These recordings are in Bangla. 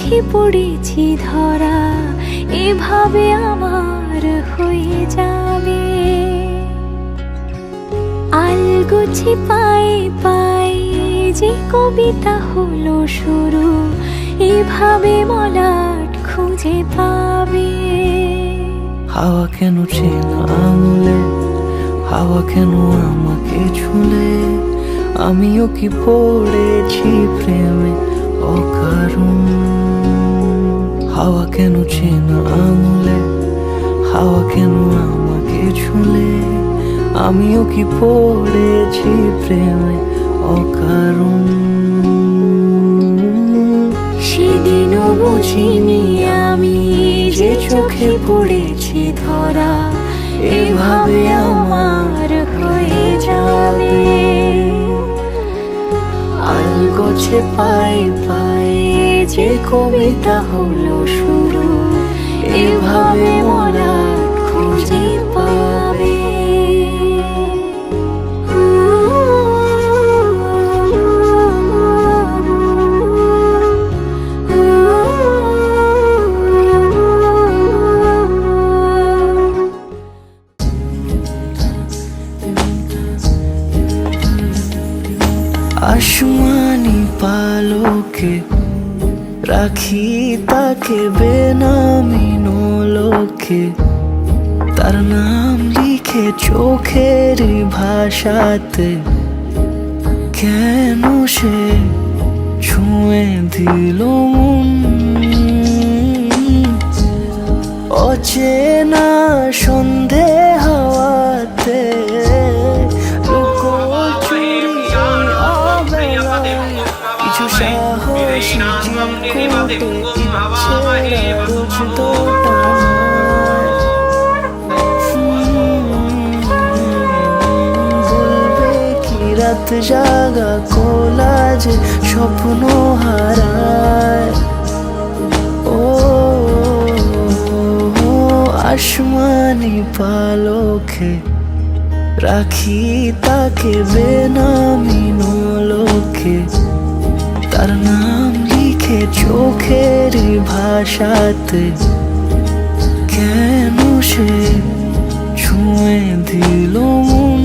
চোখে পড়েছি ধরা, এভাবে আমার হয়ে যাবে। আলগোছে পায়ে পায়ে যে কবিতা হলো শুরু, এভাবে মলাট খুঁজে পাবে। হাওয়া কেন চেনা আঙুলে, হাওয়া কেন আমাকে ছুলে, আমিও কি পড়েছি প্রেমে অকারণ। হাওয়া কেন চেনা আঙুলে, হাওয়া কেন আমাকে ছুলে, আমিও কি পড়েছি প্রেমে অকারণ। সেদিনও বুঝিনি আমি যে চোখে পড়েছি ধরা, এভাবে আমার হয়ে যাবে। আলগোছে পায়ে পায়ে যে কবিতা হলো শুরু, এভাবে মলাট খুঁজে পাবে। আসমানি পালকে রাখি তাকে বেনামি নোলকে, তার নাম লিখে চোখের ভাষাতে। কেন সে ছুঁয়ে দিল মন, অচেনা সন্ধে হাওয়াতে। কিছু সাহসী করতে ইচ্ছে রোজ দোটা, বলবে কি রাত জাগা কোলা যে স্বপ্ন হারায়। ও আসমানি পালকে রাখি তাকে বেনামি নোলকে, তার নাম লিখে চোখের ভাষাতে। কেন সে ছুঁয়ে দিল মন,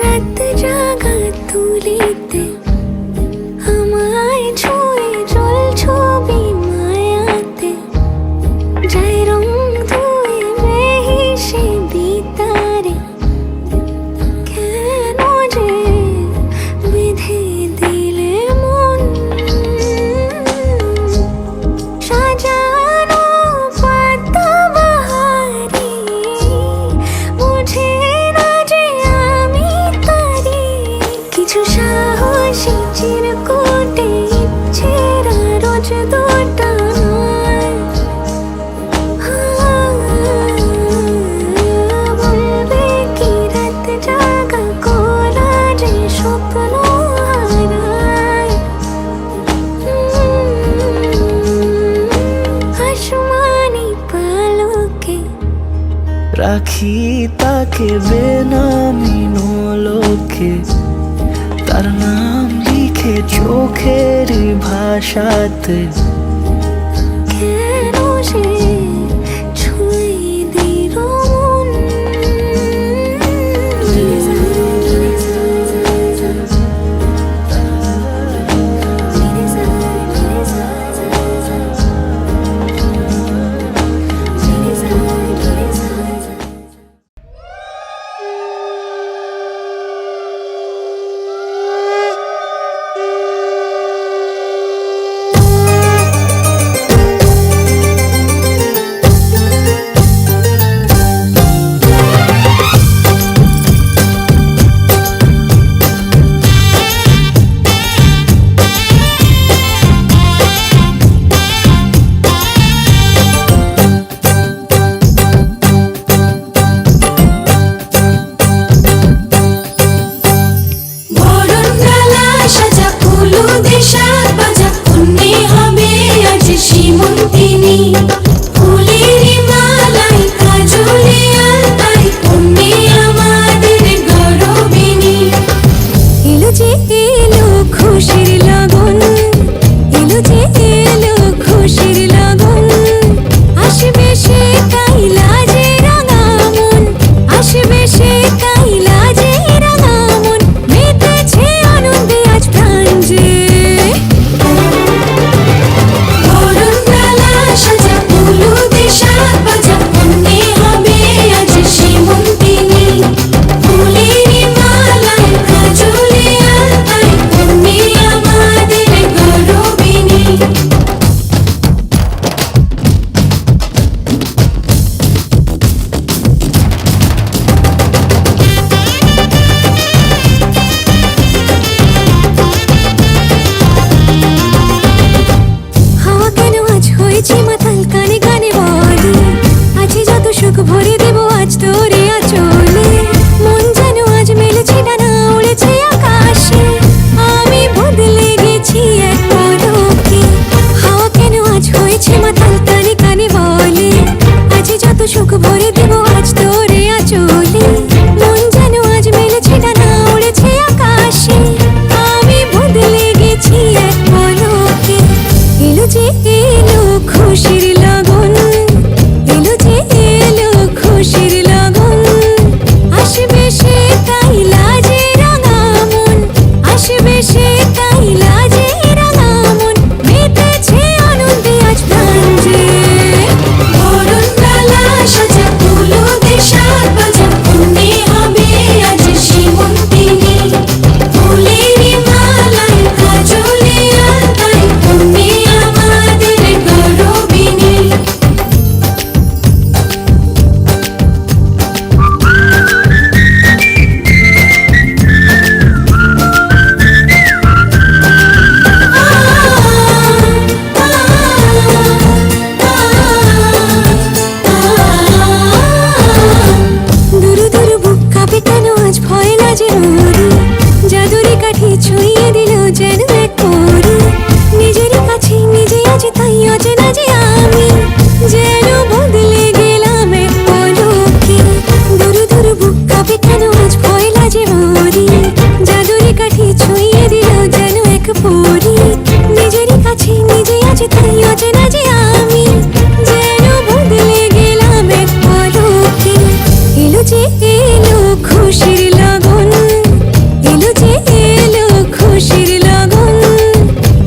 রাত জাগা তুলিতে আমায় ছুঁয়ে জল ছবি মায়াতে। যাই রং ধুয়ে মেহিসে বিতারে, কেন যে বেঁধে দিলে মন। সাজানো পাতা বাহারি বুঝে না যে আমি তারি। কিছু সাহসী চিরকুটে ইচ্ছেরা রোজ দুটা নয়। বলবে কি রাত জাগা কোলা যে স্বপ্ন হারায়। আসমানি পালকে রাখি তাকে বেনামি নোলকে, তার নাম লিখে চোখের ভাষাতে। কেন সে ছুঁয়ে দিল মন। খুশির লগন, এলো যে এলো খুশির লগন, আসবে সে কাইলা যে রাঙা মন, আসবে সে কাইলা যে রাঙা মন, মেতেছে আনন্দে আজ প্রাণ যে। বরণডালা সাজা হলুদে সাত বাজা, মনে হবে আজ সীমন্তিনী, ফুলেরই মালায় কাজলে আলতায়, মনে আমাদের গৌরবিনী। হাওয়া কেন আজ হয়েছে মাতাল, কানে কানে বলে আছে যত সুখ ভরে দেব আজ তোরে আঁচলে। মন যেন আজ মেলেছে ডানা, উড়েছে আকাশে, আমি বদলে গেছি এক পলকে। হাওয়া কেন আজ হয়েছে মাতাল, কানে কানে বলে আছে যত সুখ ভরে দেব আজ তোরে আঁচলে। মন যেন আজ মেলেছে ডানা, উড়েছে আকাশে, আমি বদলে গেছি এক পলকে। এলো যে এলো খুশির লগন, এলো যে এলো খুশির লগন, আসবে সে কাইলা যে রাঙা মন, আসবে সে কাইলা যে রাঙা মন, মেতেছে আনন্দে আজ প্রাণ যে। বরণডালা সাজা হলুদে সাত বাজা, মনে হবে আজ সীমন্তিনী, ফুলেরই মালায় কাজলে আলতায়, মনে আমাদের গৌরবিনী। দুরু দুরু বুক কাঁপে কেন আজ ভয় লাজে মরি, জাদুরি কাঠি ছুঁয়ে দিল যেন এক পরি, নিজেরই কাছে নিজে আজ তাই অচেনা যে আমি, যেন বদলে গেলাম এক পলকে। দুরু দুরু বুক কাঁপে কেন আজ ভয় লাজে মরি, জাদুরি কাঠি ছুঁয়ে দিল যেন এক পরি, নিজেরই কাছে নিজে আজ তাই অচেনা যে আমি, যেন বদলে গেলাম এক পলকে। এলো যে এলো খুশির লগন, এলো যে এলো খুশির লগন,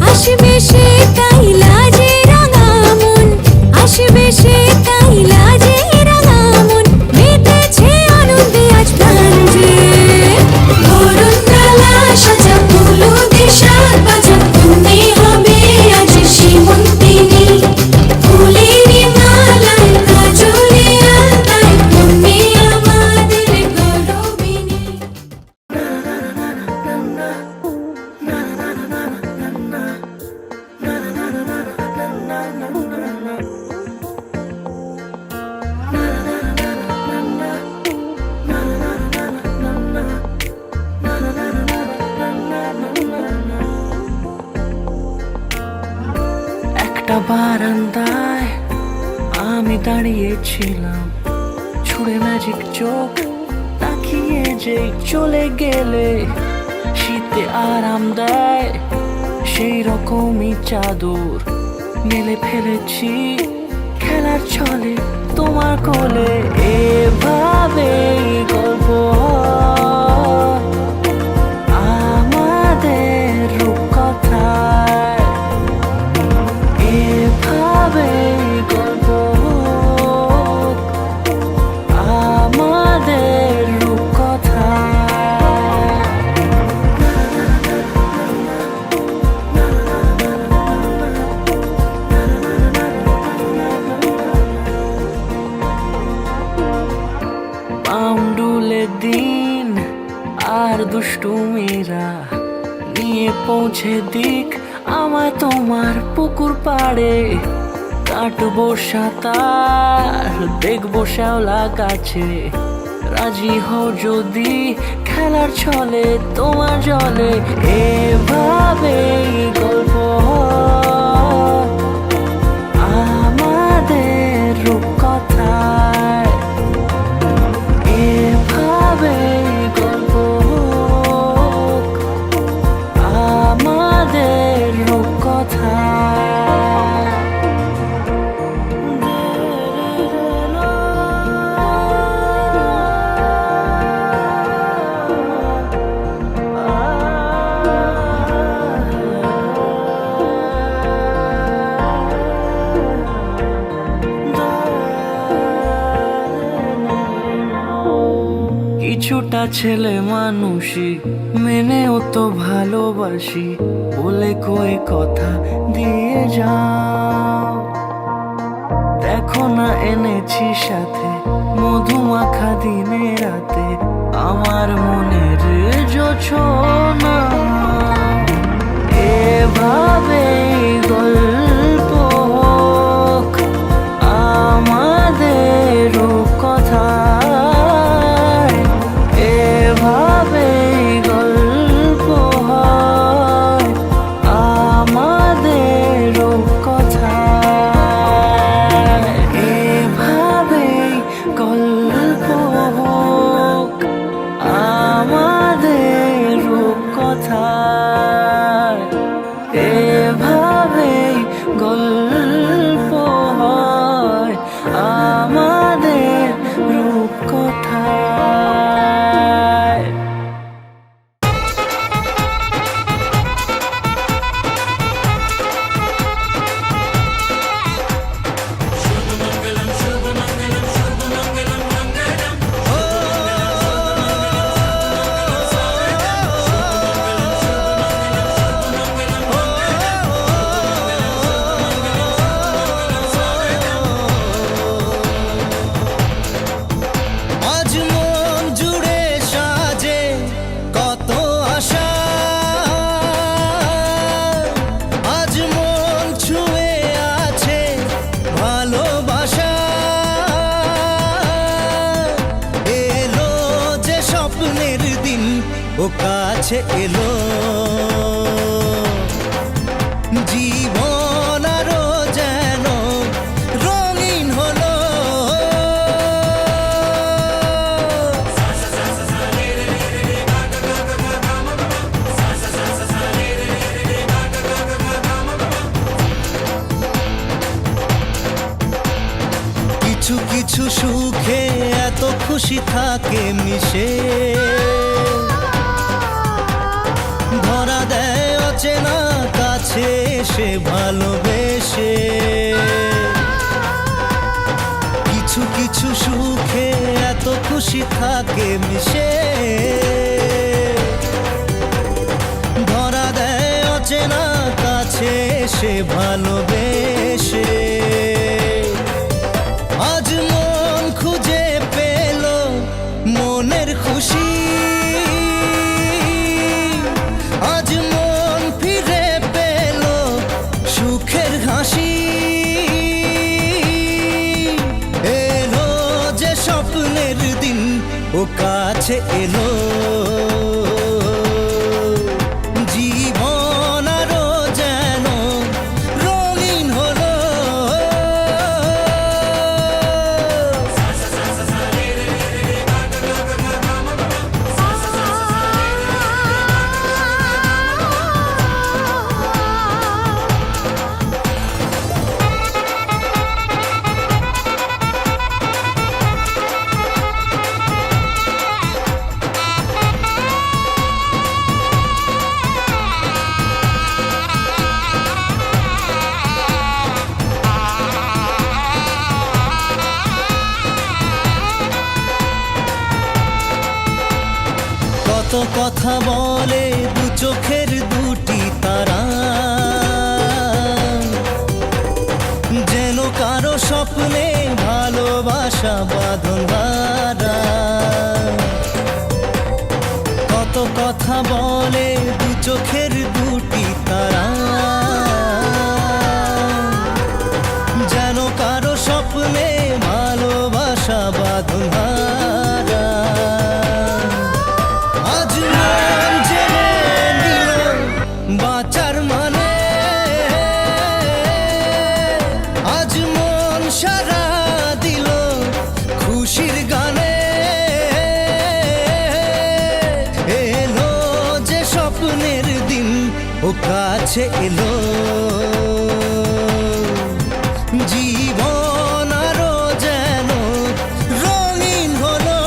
আসবে সে কাইলা যে রাঙা মন, আসবে সে কাইলা যে রাঙা মন, মেতেছে আনন্দে আজ প্রাণ যে। বরণডালা সাজা হলুদে সাত বাজা, মনে হবে আজ সীমন্তিনী, ফুলেরই মালায় কাজলে আলতায়, মনে আমাদের গৌরবিনী। একটা বারান্দায় আমি দাঁড়িয়েছিলাম, ছুঁড়ে ম্যাজিক চোখ তাকিয়ে যে চলে গেলে, শীতে আরাম দেয় সেই রকমই চাদর মেলে ফেলেছি খেলার ছলে তোমার কোলে। এভাবেই গল্প হয় আমাদের রূপকথায়, এভাবেই গল্প হোক আমাদের রূপকথায়। পাউন্ডুলে দিন আর দুষ্টুমিরা নিয়ে পৌঁছে দিক আমায় তোমার পুকুর পাড়ে, কাটবো সাঁতার দেখবো শ্যাওলা গাছে, রাজি হও যদি খেলার ছলে তোমার জলে। এভাবেই গল্প হয় আমাদের রূপকথায়, এভাবেই গল্প হোক আমার ছেলে মানুষই মেনেও তো ভালোবাসি বলে কয়ে কথা দিয়ে যাও। দেখো না এনেছি সাথে মধুমাখা দিনে রাতে আমার মনের জোছনা। এভাবে গল্প হোক আমাদের কথায়, এভাবে গল্প হয় আমাদের কথায়, এভাবে গল্প হোক আমাদের কথায়, এভাবে গল্প হয় আমাদের রূপকথায়। আজ মন জুড়ে সাজে কত আশা, আজ মন ছুঁয়ে আছে ভালোবাসা। এলো যে স্বপ্নের দিন ও কাছে এলো, জীবন আরো যেন রঙিন হলো। কিছু কিছু সুখে এত খুশি থাকে মিশে, ধরা দেয় অচেনা কাছে সে ভালোবেসে। কিছু কিছু সুখে এত খুশি থাকে মিশে, ধরা দেয় অচেনা কাছে সে ভালোবেসে। আজ মন খুঁজে পেল মনের খুশি, আজ মন ফিরে পেল সুখের হাসি। এলো যে স্বপ্নের দিন ও কাছে এলো, জীবন আরো যেন রঙিন হলো। কত কথা বলে দু চোখের দুটি তারা, যেন কারো স্বপ্নে ভালোবাসা বাঁধন হারা। কত কথা বলে দু চোখের দুটি তারা, যেন কারো স্বপ্নে ভালোবাসা বাঁধন হারা। আজ মন জেনে নিল বাঁচার মানে, আজ মন সারা দিল খুশির গানে। এলো যে স্বপ্নের দিন ও কাছে এলো, জীবন আরো যেন রঙিন হলো।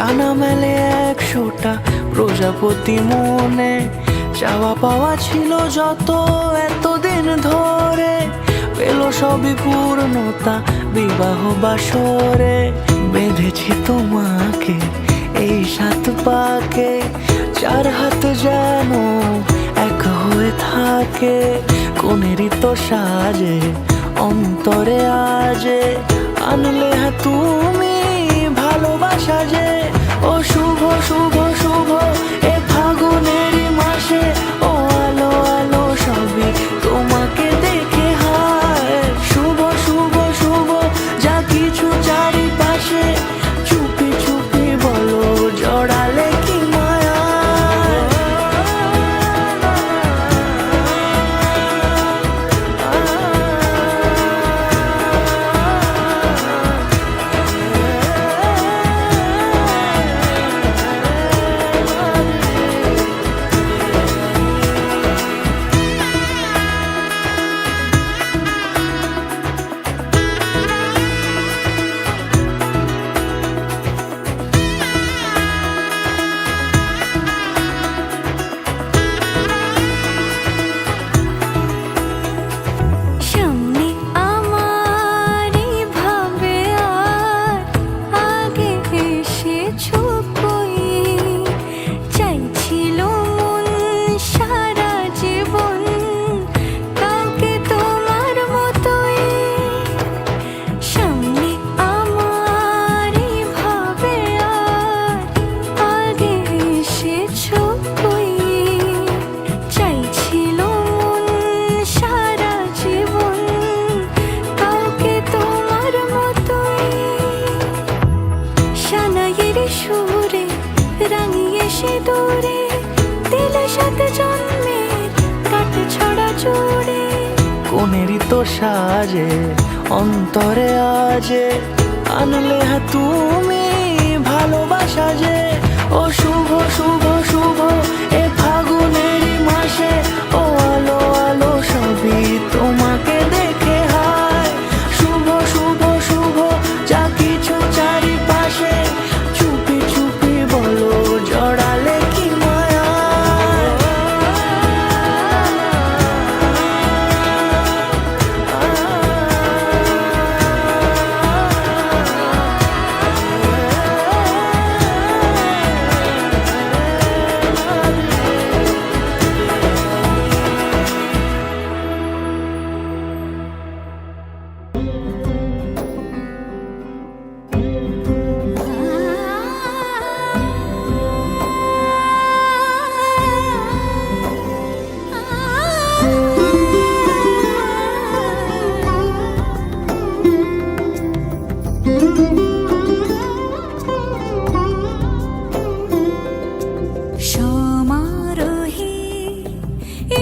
ডানা মেলে 100টা প্রজাপতি মনে, চাওয়া পাওয়া ছিল যত এতদিন ধরে, পেল সবই পূর্ণতা বিবাহ বাসরে। বেঁধেছি তোমাকে এই 7 পাকে, 4 হাত যেন এক হয়ে থাকে। কোনেরই তো সাজে অন্তরে আজে, আনলে হ্যাঁ তুমি ভালোবাসা যে। ও শুভ শুভ শুভ এ ফাগুনেরই মাসে, ও আলো আলো সবই তোমাকে দেখে হায়। শুভ শুভ শুভ যা কিছু চারিপাশে, চুপি চুপি বলো জড়ালে কি মায়া। সামনে আমার এইভাবে আর আগে এসেছো কই, চাইছিল মন সারা জীবন কাউকে তোমার মতোই। সামনে আমার এইভাবে আর আগে এসেছো কই, চাইছিল মন সারা জীবন কাউকে তোমার মতোই। সানাইয়ের সুরে রাঙিয়ে সে দূরে, দিলে 7 জন্মের কাট ছড়া জুড়ে। কোনেরই তো সাজে অন্তরে আজে, আনলে হ্যাঁ তুমি ভালোবাসা যে। ও শুভ শুভ শুভ এ ফাগুনেরই মাসে, ও আলো আলো সবই তোমাকে দেখে হায়। শুভ শুভ শুভ যা কিছু চারিপাশে, চুপি চুপি বলো জড়ালে কি মায়া। সমারোহে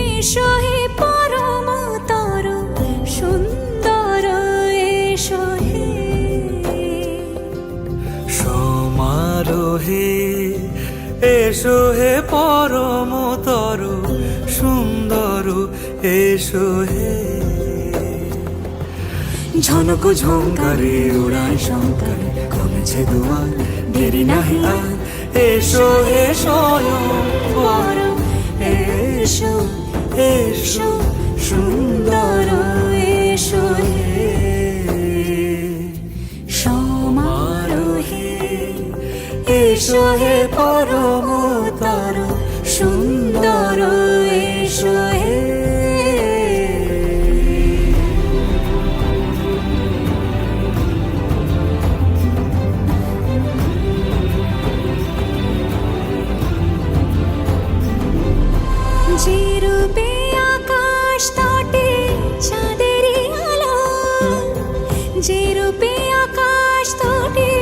এসো হে পরমতর সুন্দর, এসো হে। সমারোহে এসো হে পরমতর সুন্দর, এসো হে। ঝনক ঝঙ্কারে উড়ায় শঙ্কার, কমেছে দুয়ার দেরি নাহি আর। এসো হে স্বয়ং বর, এসো এসো সুন্দর, এসো হে। সমারোহে এসো হে পরমতর সুন্দর, এসো হে। যে রূপে আকাশ তটে চাঁদেরই আলো, যে রূপে আকাশ তটে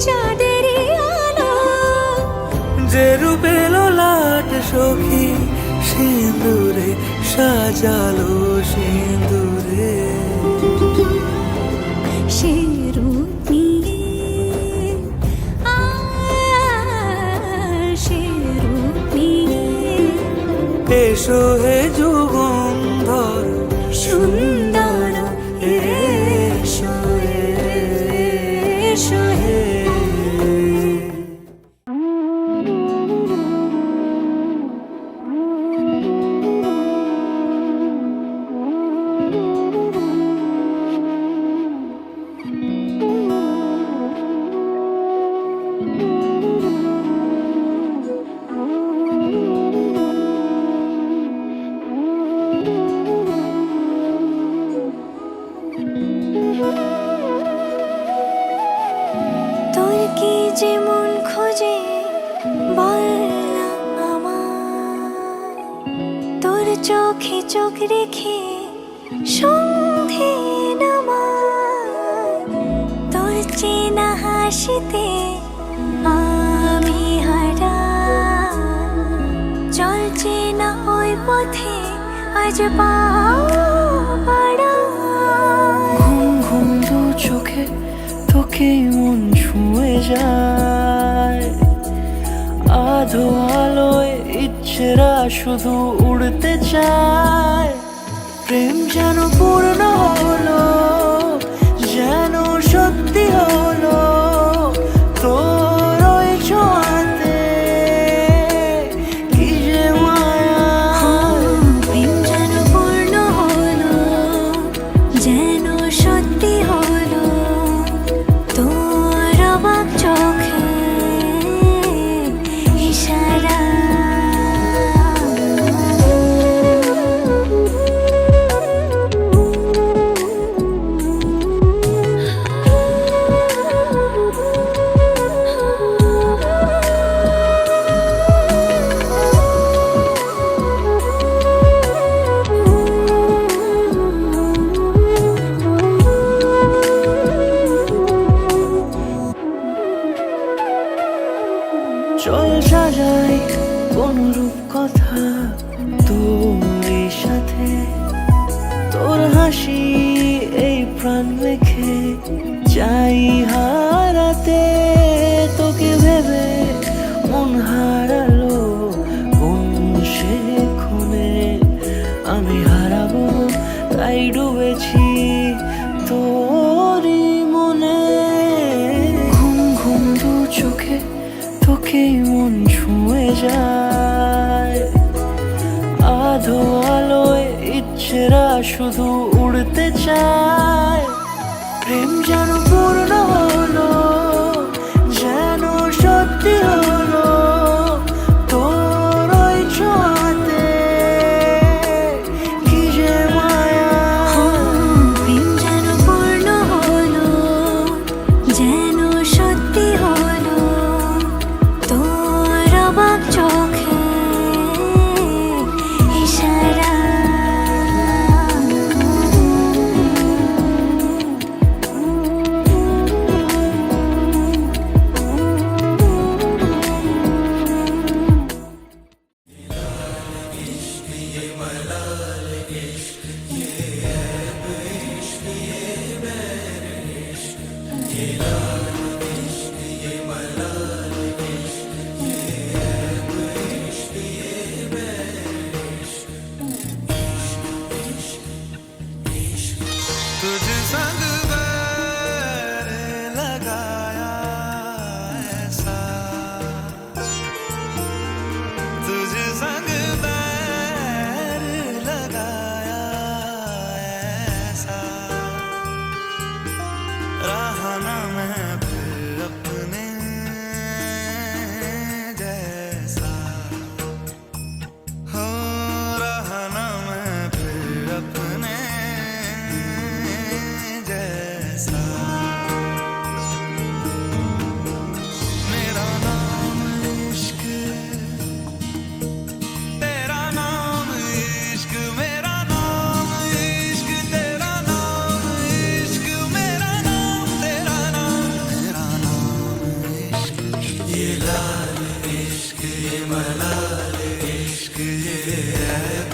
চাঁদেরই আলো। যে রূপে ললাট সখী সিঁদুরে সাজালো সিঁদুরে। সে রূপ নিয়ে সে রূপ নিয়ে এসো হে যুগন্ধর সুন্দর, এসো এসো হে। চোখে চোখ রেখে সন্ধে নামায় তোর চেনা হাসিতে আমি হারাই চলছে না ওই পথে আজ পা বাড়াই। ঘুম ঘুম দু চোখে তোকেই মন ছুঁয়ে যায়, আধো আলোয় ইচ্ছেরা শুধু উড়তে চায়। প্রেম যেন পূর্ণ হলো, যেন সত্যি হলো তোর ওই ছোঁয়াতে, কি যে মায়া। প্রেম যেন পূর্ণ হলো, যেন সত্যি হলো তোর অবাক চোখে ইশারা। চল সাজাই কোন রূপ কথা তোর সাথে, তোর হাসি এই প্রাণ মেখে চাই হারাতে। তোকে ভেবে মন হারালো কোন সে খুনে, আমি হারাবো তাই ডুবেছি তোরই মনে। ঘুম ঘুম দু চোখে তোকেই মন ছুঁয়ে যায়, আধো আলোয় ইচ্ছেরা শুধু উড়তে চায়। প্রেম যেন পূর্ণ হলো, যেন সত্যি হলো তোর ওই ছোঁয়াতে, কি যে মায়া। প্রেম যেন পূর্ণ হলো, যেন সত্যি হলো তোর অবাক চোখে ইশারা। तुझ संग बैर लगाया ऐसा, तुझ संग बैर लगाया ऐसा, रहा ना मैं फिर अपने जैसा, हो रहा ना मैं फिर अपने जैसा। मेरा नाम इश्क, तेरा नाम इश्क, मेरा नाम इश्क, तेरा नाम इश्क, मेरा नाम तेरा नाम, मेरा नाम इश्क। ये लाल इश्क, ये मलाल इश्क, ये ऐब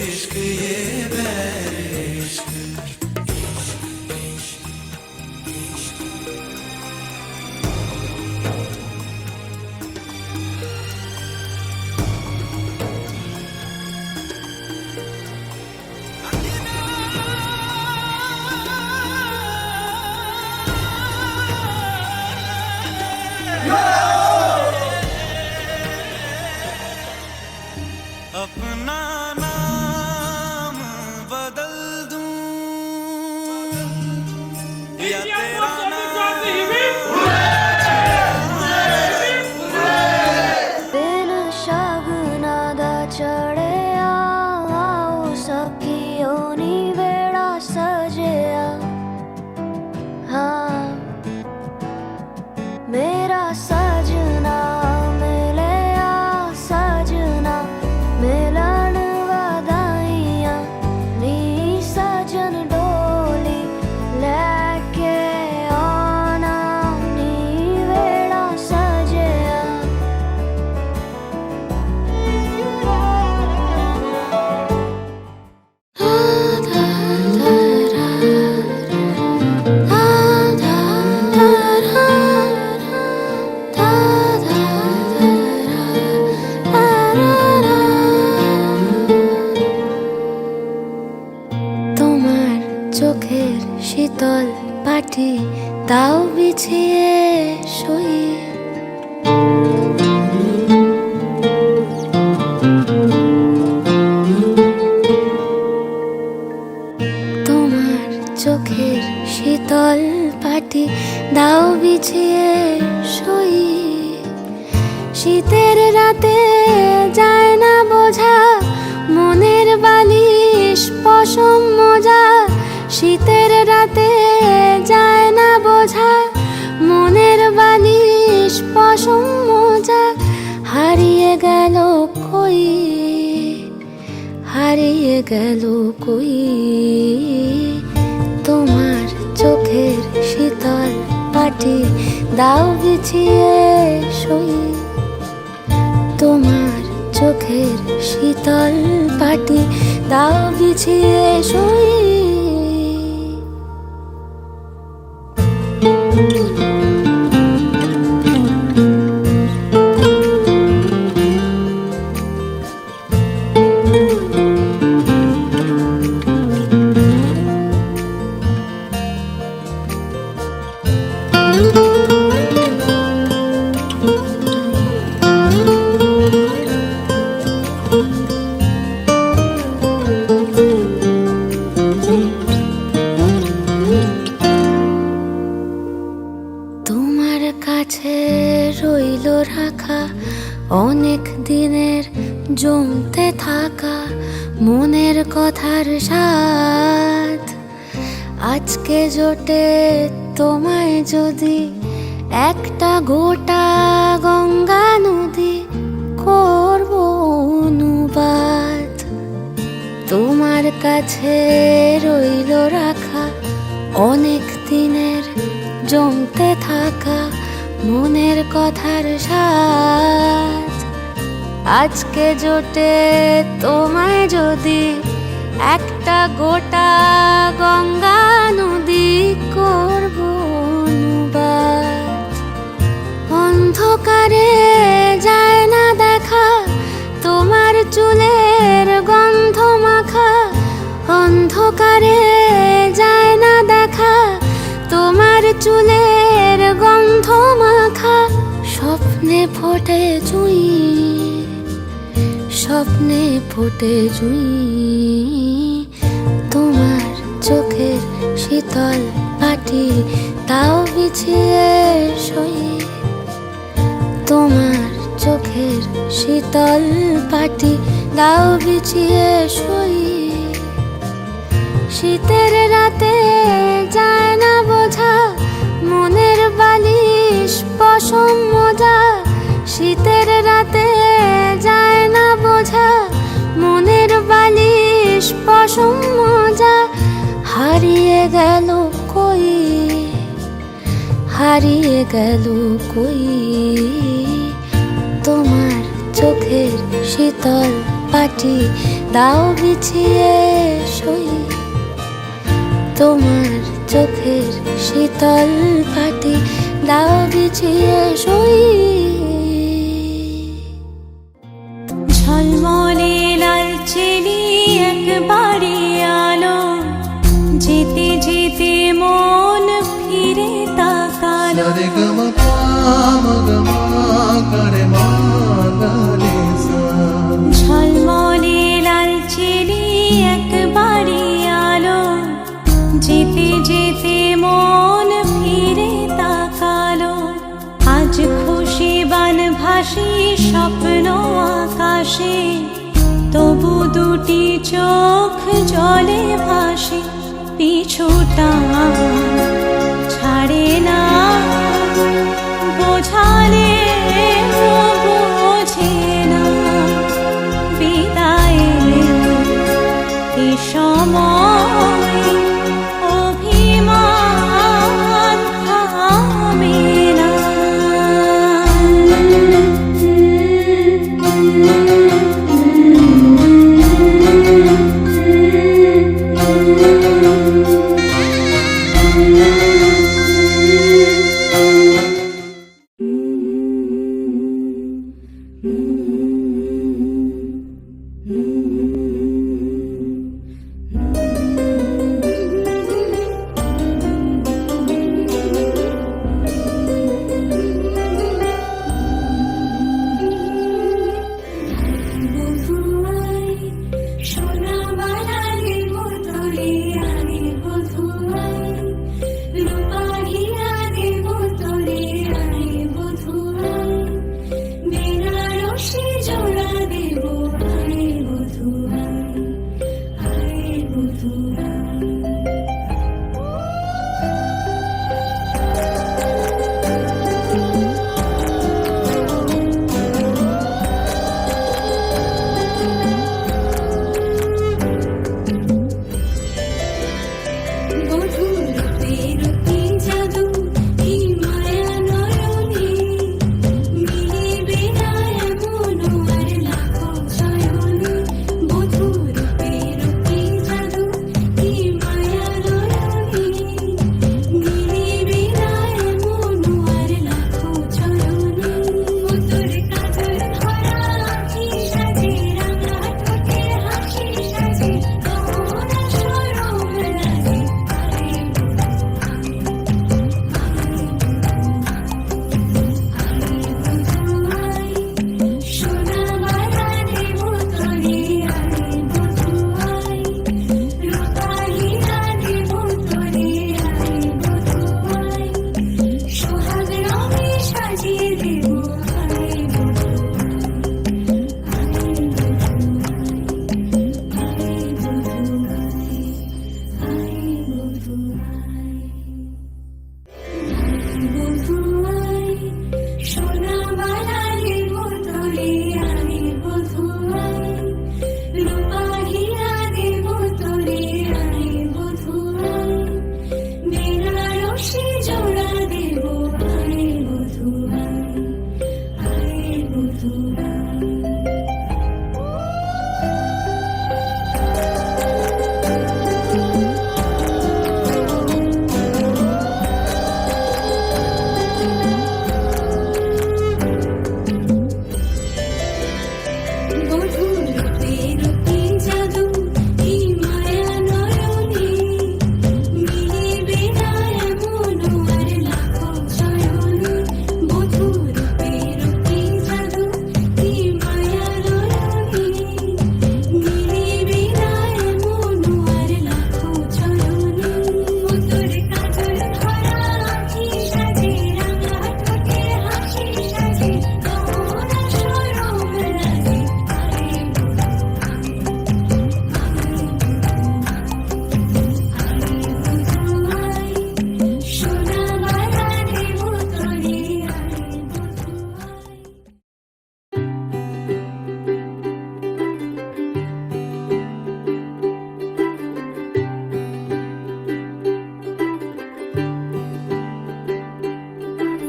इश्क, ये बैर इश्क। তাও বিছিয়ে শুই। তোমার চোখের শীতল পাটি দাও বিছিয়ে শুই। শীতের রাতে যায় না বোঝা মনের বালিশ পশম মোজা। শীতের রাতে যায় না বোঝা মনের বালিশ পশম মোজা। হারিয়ে গেল কই, হারিয়ে গেল কই তোমার চোখের শীতল পাটি দাও বিছিয়ে শুই। তোমার চোখের শীতল পাটি দাও বিছিয়ে শুই। তোমার কাছে রইল রাখা অনেক দিনের জমতে থাকা মনের কথার স্বাদ। আজকে জোটে তোমায় যদি একটা গোটা গঙ্গা নদী করব অনুবাদ। তোমার কাছে রইল রাখা অনেক দিনের জমতে থাকা মনের কথার স্বাদ। আজকে জোটে তোমায় যদি একটা গোটা গঙ্গা নদী করব অনুবাদ। অন্ধকারে যায় না দেখা তোমার চুলের গন্ধ মাখা। অন্ধকারে যায় না দেখা তোমার চুলের গন্ধ মাখা। স্বপ্নে ফোটে জুঁই, স্বপ্নে ফোটে জুঁই তোমার চোখের শীতল পাটি তাও বিছিয়ে শুই। তোমার চোখের শীতল পাটি দাও বিছিয়ে শুই। শীতের রাতে যায় না বোঝা মনের বালিশ পশম মোজা। শীতের রাতে যায় না বোঝা মনের বালিশ পশম মোজা। হারিয়ে গেল কই, হারিয়ে গেল কই তোমার চোখের শীতল পাটি দাও বিছিয়ে শুই। তোমার চোখের শীতল পাটি দাও বিছিয়ে শুই। ঝলমলে লালচেলি একবারে আলো যেতে যেতে মন ফিরে তাকালো। ঝলমলে লালচেলি একবারে আলো যেতে যেতে মন ফিরে তাকালো। আজ খুশি বান ভাসি স্বপ্ন আকাশে তবু দুটি চোখ জলে ভাসে। পিছুটা ছাড়ে না বোঝালে বোঝে না বিদায়ের এ সময় অভিমান থামে না।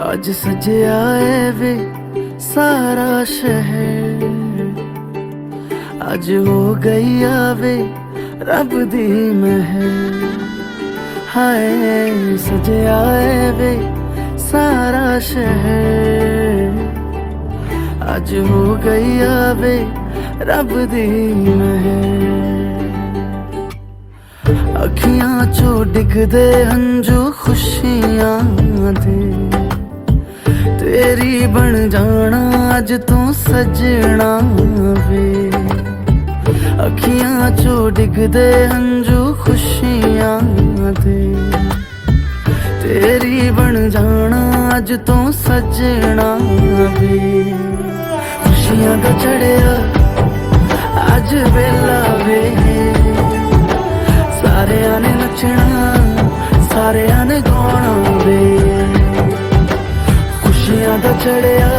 ਅੱਜ ਸਜਿਆ ਏ ਵੇ ਸਾਰਾ ਸ਼ਹਿਰ, ਅੱਜ ਹੋ ਗਈ ਆਵੇ ਰੱਬ ਦੀ ਮਹਿਰ। ਹਾਏ ਸਜਿਆ ਏ ਵੇ ਸਾਰਾ ਸ਼ਹਿਰ, ਅੱਜ ਹੋ ਗਈ ਆਵੇ ਰੱਬ ਦੀ ਮਹਿਰ। ਅੱਖੀਆਂ ਚੋਂ ਡਿੱਗਦੇ ਹੰਝੂ ਖੁਸ਼ੀਆਂ ਦੇ, तेरी बन जाना अज तू सजना वे। अखियां चो डिगदे हंजू खुशियां दे, तेरी बन जाना अज तू सजना वे। खुशियां दा चढ़िया अज वेला वे, सारियां ने नचना सारियां ने गाना वे। खुशियां दा चढ़िया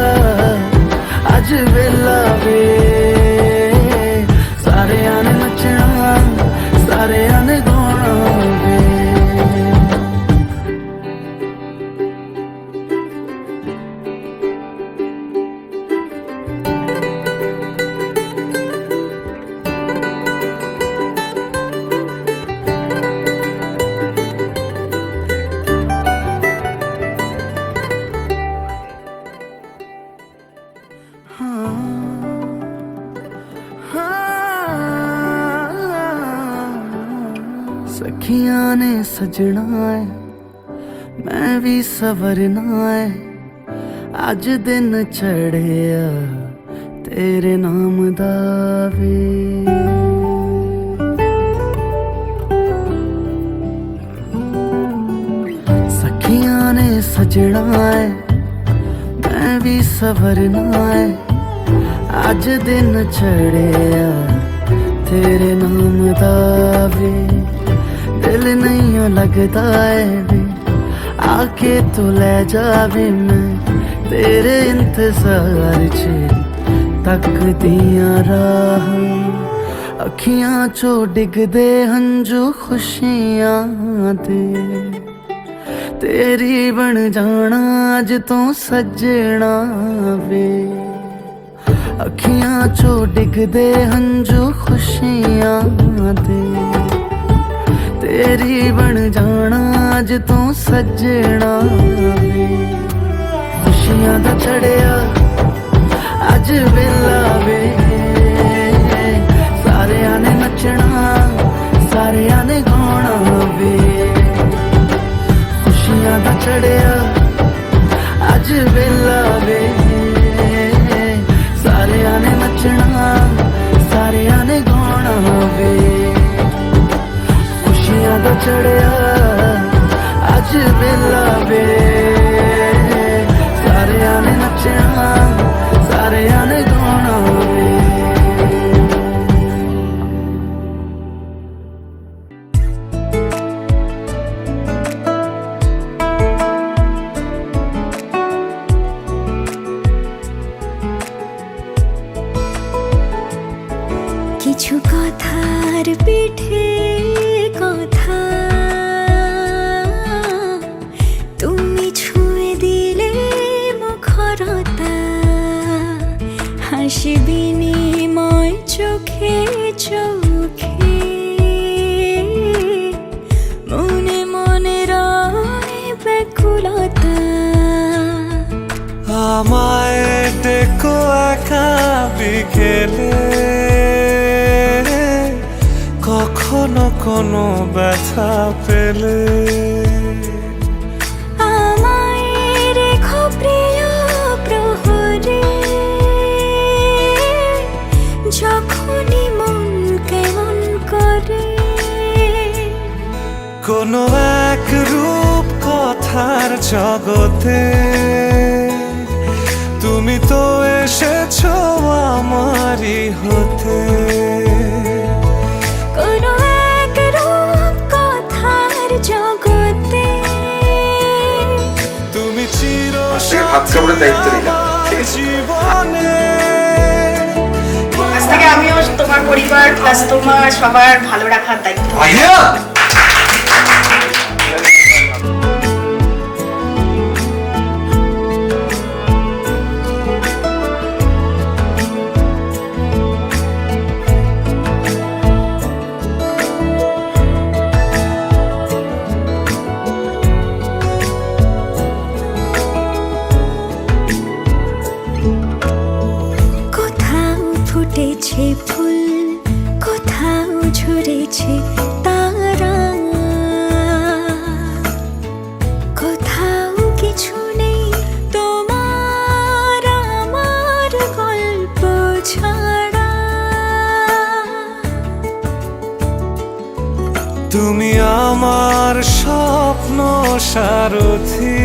अज वेला वे, सारियां ने नचना सारियां ने गाना वे। सखियां ने सजना है मैं भी सवरना है, अज दिन चढ़िया तेरे नाम दा वे। सखियां ने सजना है मैं भी सवरना है, अज दिन चढ़िया तेरे नाम दा वे। दिल नहीं लगता है वे, आके तो ले जावे मैं तेरे इंतजार च तक दिया राह। अखियां चो डिगदे हंजू खुशियां दे, तेरी बन जाना अज तू सजना वे। अखियां चो डिगदे हंजू खुशियां दे, तेरी बन जाना अज तू सजना वे। खुशियां दा चढ़िया अज वेला वे, सारियां ने नचना सारियां ने गाना वे। खुशियां दा चढ़िया अज वेला वे, सारियां ने नचना सारियां ने गाना वे। खुशियां दा चढ़िया अज वेला वे, सारियां ने नचना सारियां ने गाना वे। কিছু কথার পিঠে কথা তুমি ছুঁয়ে দিলে মুখরতা, হাসি বিনিময় চোখে চোখে মনে মনে রয় ব্যাকুলতা আমায় ডেকো একা বিকেলে কখনো কোনো ব্যথা পেলে আমায় রেখো প্রিয় প্রহরে যখনই মন কেমন করে কোনো এক রূপ কথার জগতে তুমি তো এসেছো আমারই হতে কোনো এক রূপ কথার জগতে তুমি চির হাত কাপড়ের দায়িত্ব নিলাম, ঠিক আছে? জীবনে আজ থেকে আমিও তোমার পরিবার প্লাস তোমার সবার ভালো রাখার দায়িত্ব। ভাইয়া কোথাও ফুটেছে ফুল কোথাও ঝরেছে তারা কোথাও কিছু নেই তোমার আমার গল্প ছাড়া তুমি আমার স্বপ্ন সারথি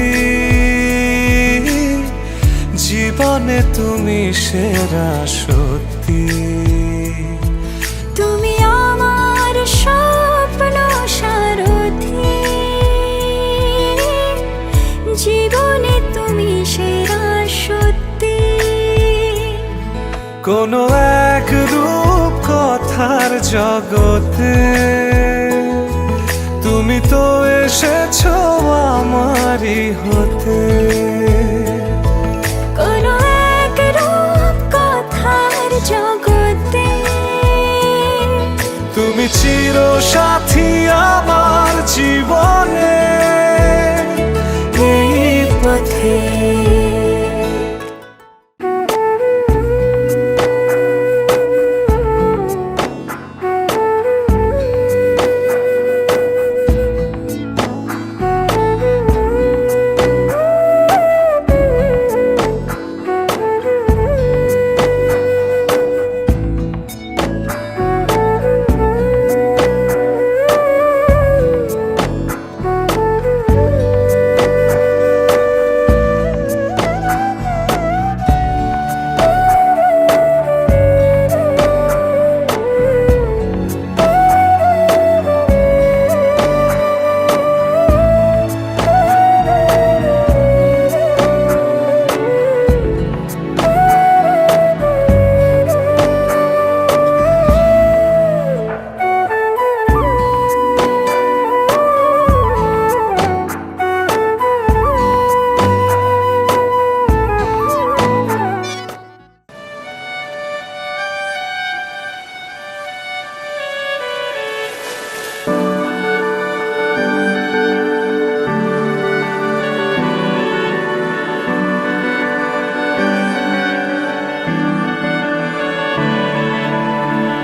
জীবনে তুমি সেরা সত্যি তুমি আমার স্বপ্ন সারথি জীবনে তুমি সেরা সত্যি কোনো এক রূপ কথার জগতে তুমি তো এসেছো আমারই হতে কোনো এক রূপ কথার জগতে তুমি চির সাথী আমার জীবনে এই পথে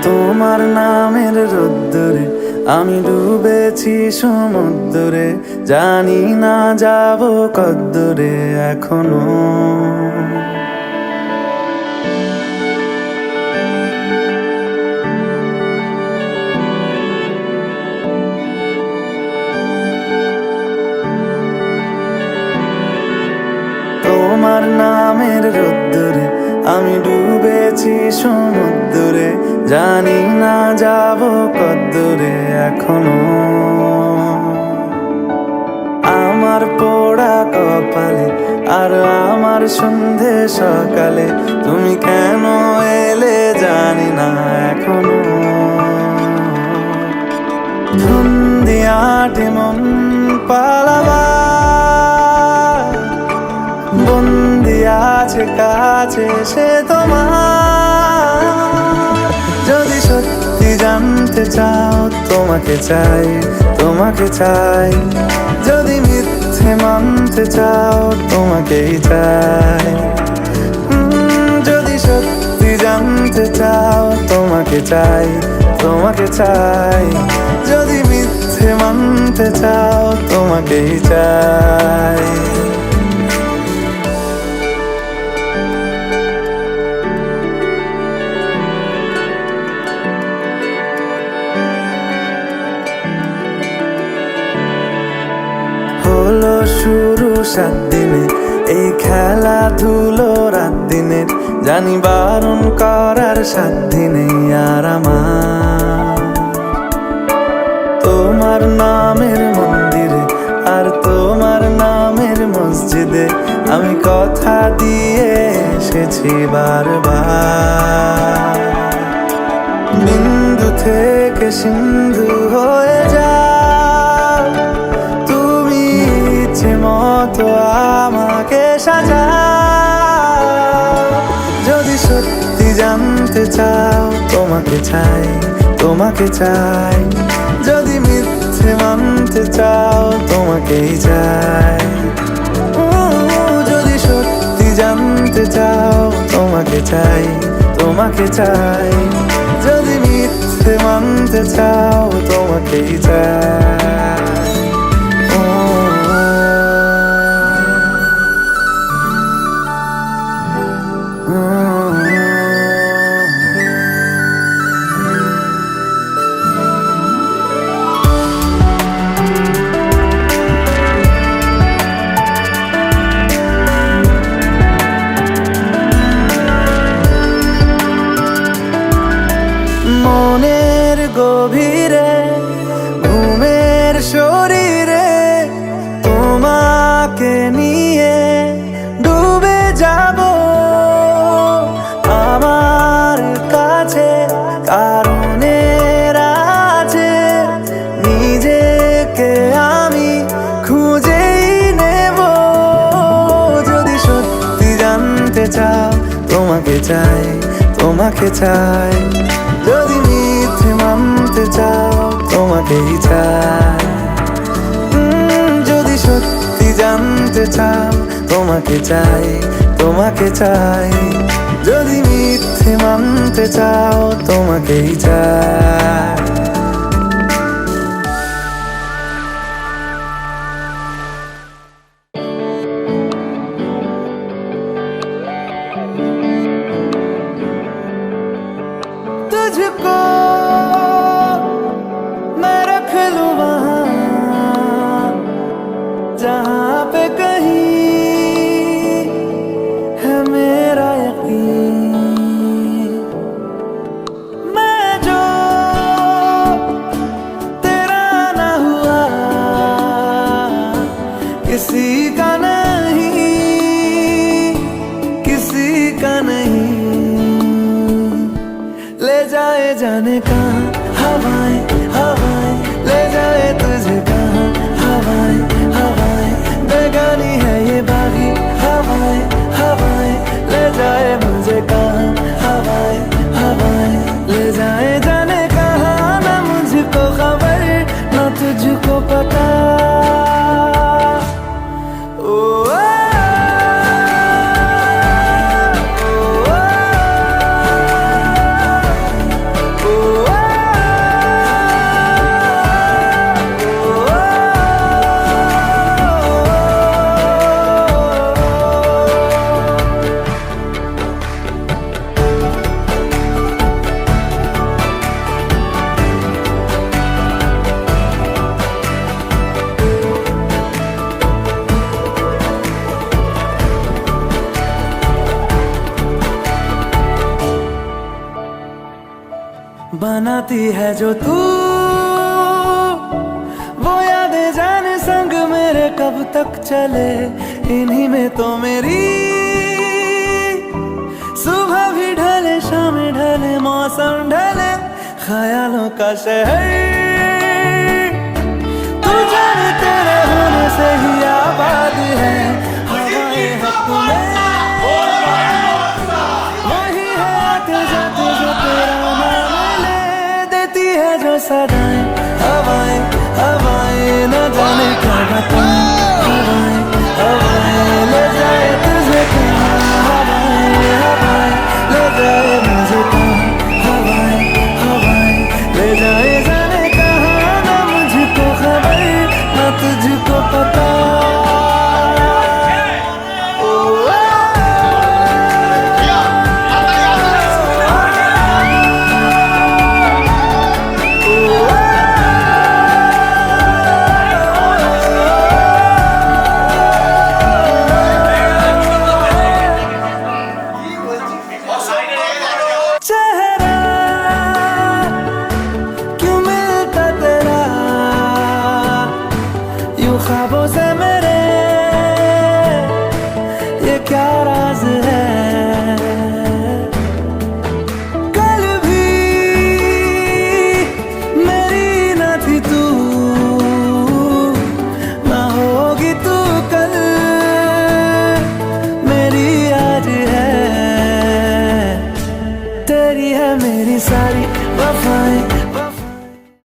তোমার নামের রোদ্দুরে আমি ডুবেছি সমুদ্রে জানি না যাব কদ্দুরে এখনো তোমার নামের রোদ্দুরে আমি ডুবেছি সমুদ্রে জানি না যাব কদ্দুরে এখনো আমার পোড়া কপালে আর আমার সন্ধে সকালে তুমি কেন এলে জানি না এখনো ধুন্দিয়াটে মন পালাবা বন্দি আছে কাছে সে তোমার জানতে চাও তোমাকে চাই, তোমাকে চাই। যদি মিথ্যে মানতে চাও তোমাকেই চাই। যদি সত্যি জানতে চাও তোমাকে চাই, তোমাকে চাই। যদি মিথ্যে মানতে চাও তোমাকেই চাই। হলো শুরু 7 দিনে এই খেলাধুলো রাত দিনের, জানি বারণ করার সাধ্য নেই আর আমার। তোমার নামের মন্দিরে আর তোমার নামের মসজিদে আমি কথা দিয়ে এসেছি বারবার। বিন্দু থেকে সিন্ধু হয়ে যাও তুমি, ইচ্ছে মতো আমাকে সাজাও। যদি সত্যি জানতে চাও তোমাকে চাই, তোমাকে চাই। যদি মিথ্যে মানতে চাও তোমাকেই চাই। যদি সত্যি জানতে চাও তোমাকে চাই, তোমাকে চাই। যদি মিথ্যে মানতে চাও তোমাকেই চাই। মনের গভীরে ঘুমের শরীরে তোমাকে নিয়ে ডুবে যাব আমার কাছে। কারণের আছে নিজেকে আমি খুঁজেই নেব। যদি সত্যি জানতে চাও তোমাকে চাই, তোমাকে চাই। যদি মিথ্যে মানতে চাও তোমাকেই চাই। যদি সত্যি জানতে চাও তোমাকে চাই, তোমাকে চাই। যদি মিথ্যে মানতে চাও তোমাকেই চাই। तुझको मैं रख लूं वहाँ जहाँ पे कहीं है मेरा यकीन। मैं जो तेरा ना हुआ किसी का नहीं, किसी का नहीं। ले जाए जाने कहाँ हवाएं, हवाएं ले जाए तुझे कहाँ। हवाएं, हवाएं बेगानी है ये बागी। हवाएं, हवाएं ले जाए मुझे कहाँ। हवाएं, हवाएं ले जाए जाने कहाँ। ना मुझको खबर ना तुझको पता। बनाती है जो तू वो यादें जाने संग मेरे कब तक चले। इन्हीं में तो मेरी सुबह भी ढले शाम ढले मौसम ढले। ख्यालों का शहर तू जाने तेरे होने से ही आबाद है। हवाएं हक में वही है आते जाते जो तेरा नाम ले देती है जो सदाएं हवाएं हवाएं न जाने क्या बताएं